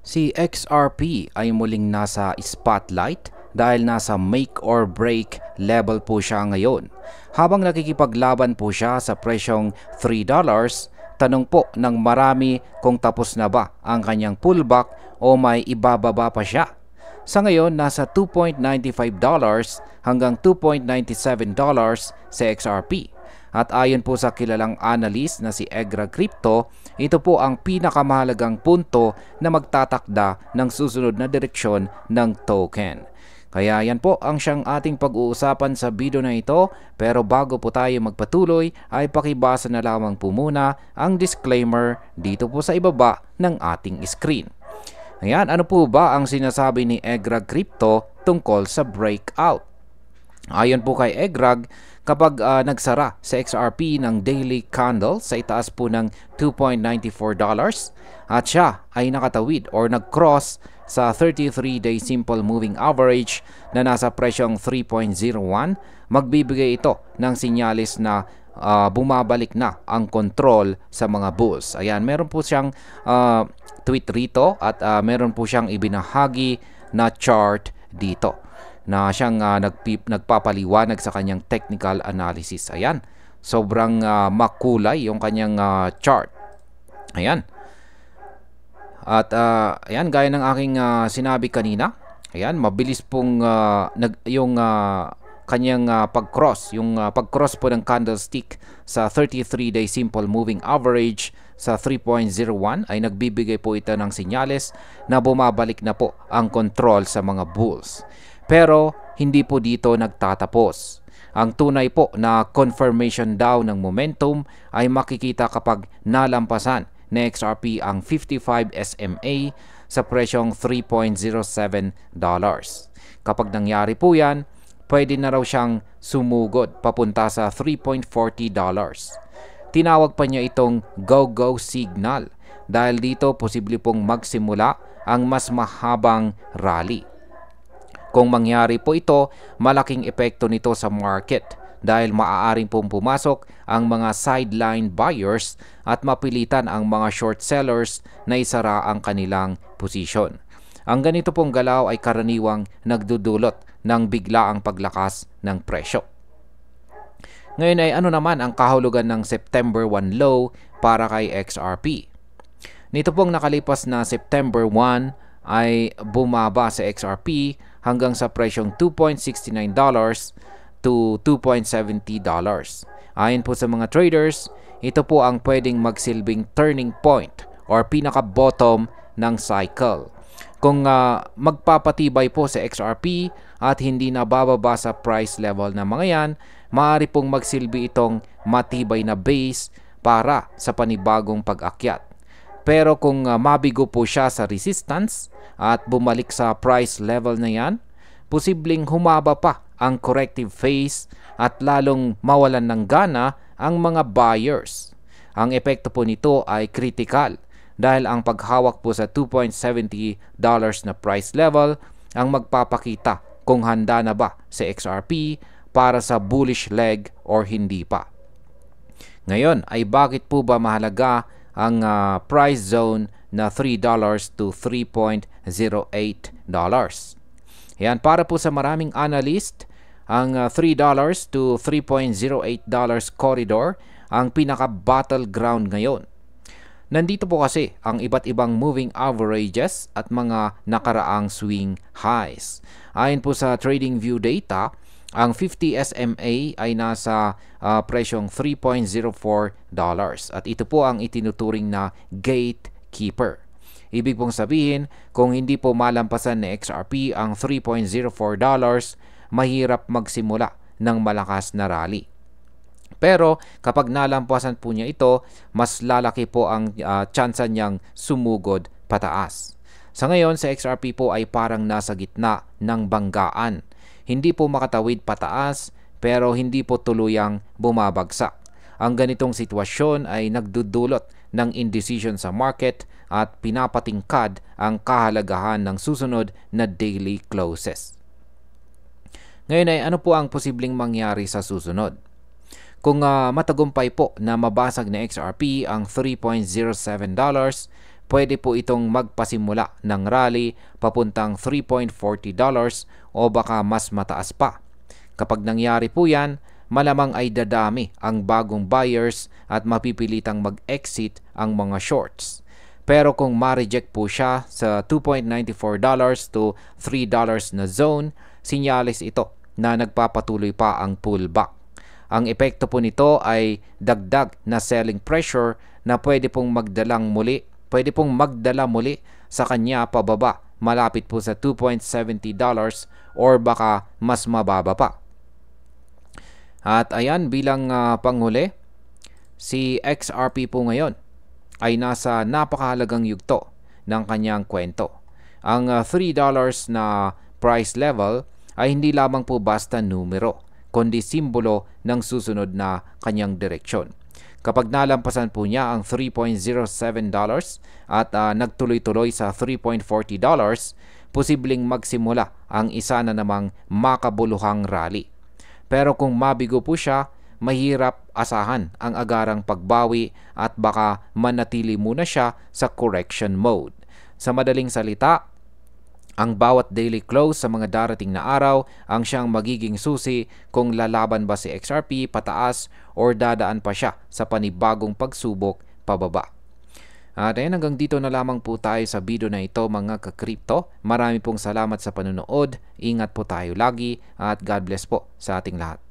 Si XRP ay muling nasa spotlight dahil nasa make or break level po siya ngayon. Habang nakikipaglaban po siya sa presyong $3, tanong po ng marami kung tapos na ba ang kanyang pullback o may ibababa pa siya. Sa ngayon, nasa $2.95 hanggang $2.97 sa XRP. At ayon po sa kilalang analyst na si Egra Crypto, ito po ang pinakamahalagang punto na magtatakda ng susunod na direksyon ng token. Kaya yan po ang siyang ating pag-uusapan sa video na ito, pero bago po tayo magpatuloy ay pakibasa na lamang po muna ang disclaimer dito po sa ibaba ng ating screen. Ayan, ano po ba ang sinasabi ni Egrag Crypto tungkol sa breakout? Ayon po kay Egrag, kapag nagsara sa XRP ng daily candle sa itaas po ng $2.94 at siya ay nakatawid or nag-cross sa 33-day simple moving average na nasa presyong 3.01, magbibigay ito ng sinyalis na bumabalik na ang control sa mga bulls. Ayan, meron po siyang tweet rito at meron po siyang ibinahagi na chart dito na siyang nagpapaliwanag sa kanyang technical analysis. Ayan, sobrang makulay yung kanyang chart. Ayan. At ayan, gaya ng aking sinabi kanina, ayan, mabilis pong kanyang pag-cross, yung pag-cross po ng candlestick sa 33-day simple moving average sa 3.01 ay nagbibigay po ito ng sinyales na bumabalik na po ang control sa mga bulls. Pero hindi po dito nagtatapos. Ang tunay po na confirmation daw ng momentum ay makikita kapag nalampasan na XRP ang 55 SMA sa presyong $3.07. Kapag nangyari po yan, pwede na raw siyang sumugod papunta sa $3.40. Tinawag pa niya itong go-go signal dahil dito posible pong magsimula ang mas mahabang rally. Kung mangyari po ito, malaking epekto nito sa market dahil maaaring pong pumasok ang mga sideline buyers at mapilitan ang mga short sellers na isara ang kanilang posisyon. Ang ganito pong galaw ay karaniwang nagdudulot ng biglaang paglakas ng presyo. Ngayon ay ano naman ang kahulugan ng September 1 low para kay XRP? Nito pong nakalipas na September 1 ay bumaba sa XRP hanggang sa presyong $2.69 to $2.70. Ayon po sa mga traders, ito po ang pwedeng magsilbing turning point or pinaka-bottom ng cycle. Kung magpapatibay po sa XRP at hindi na bababa sa price level na mga yan, maaari pong magsilbi itong matibay na base para sa panibagong pag-akyat. Pero kung mabigo po siya sa resistance at bumalik sa price level na yan, posibleng humaba pa ang corrective phase at lalong mawalan ng gana ang mga buyers. Ang epekto po nito ay critical dahil ang paghawak po sa $2.70 na price level ang magpapakita kung handa na ba sa XRP para sa bullish leg or hindi pa. Ngayon ay bakit po ba mahalaga ang price zone na $3 to $3.08? Yan, para po sa maraming analyst, ang $3 to $3.08 corridor ang pinaka-battleground ngayon. Nandito po kasi ang iba't ibang moving averages at mga nakaraang swing highs. Ayon po sa TradingView data, ang 50 SMA ay nasa presyong $3.04 at ito po ang itinuturing na gatekeeper. Ibig pong sabihin, kung hindi po malampasan ni XRP ang $3.04, mahirap magsimula ng malakas na rally. Pero kapag nalampasan po niya ito, mas lalaki po ang tsansa niyang sumugod pataas. Sa ngayon, sa XRP po ay parang nasa gitna ng banggaan. Hindi po makatawid pataas, pero hindi po tuluyang bumabagsak. Ang ganitong sitwasyon ay nagdudulot ng indecision sa market at pinapatingkad ang kahalagahan ng susunod na daily closes. Ngayon ay ano po ang posibleng mangyari sa susunod? Kung matagumpay po na mabasag na XRP ang $3.07, pwede po itong magpasimula ng rally papuntang $3.40 o baka mas mataas pa. Kapag nangyari po yan, malamang ay dadami ang bagong buyers at mapipilitang mag-exit ang mga shorts. Pero kung ma-reject po siya sa $2.94 to $3 na zone, sinyalis ito na nagpapatuloy pa ang pullback. Ang epekto po nito ay dagdag na selling pressure na pwede pong magdala muli sa kanya pababa, malapit po sa $2.70 or baka mas mababa pa. At ayan, bilang panghuli, si XRP po ngayon ay nasa napakahalagang yugto ng kanyang kwento. Ang $3 na price level ay hindi lamang po basta numero, kundi simbolo ng susunod na kanyang direksyon. Kapag nalampasan po niya ang $3.07 at nagtuloy-tuloy sa $3.40, posibleng magsimula ang isa na namang makabuluhang rally. Pero kung mabigo po siya, mahirap asahan ang agarang pagbawi at baka manatili muna siya sa correction mode. Sa madaling salita, ang bawat daily close sa mga darating na araw ang siyang magiging susi kung lalaban ba si XRP pataas or dadaan pa siya sa panibagong pagsubok pababa. At ayan, hanggang dito na lamang po tayo sa video na ito mga ka-crypto. Marami pong salamat sa panonood. Ingat po tayo lagi at God bless po sa ating lahat.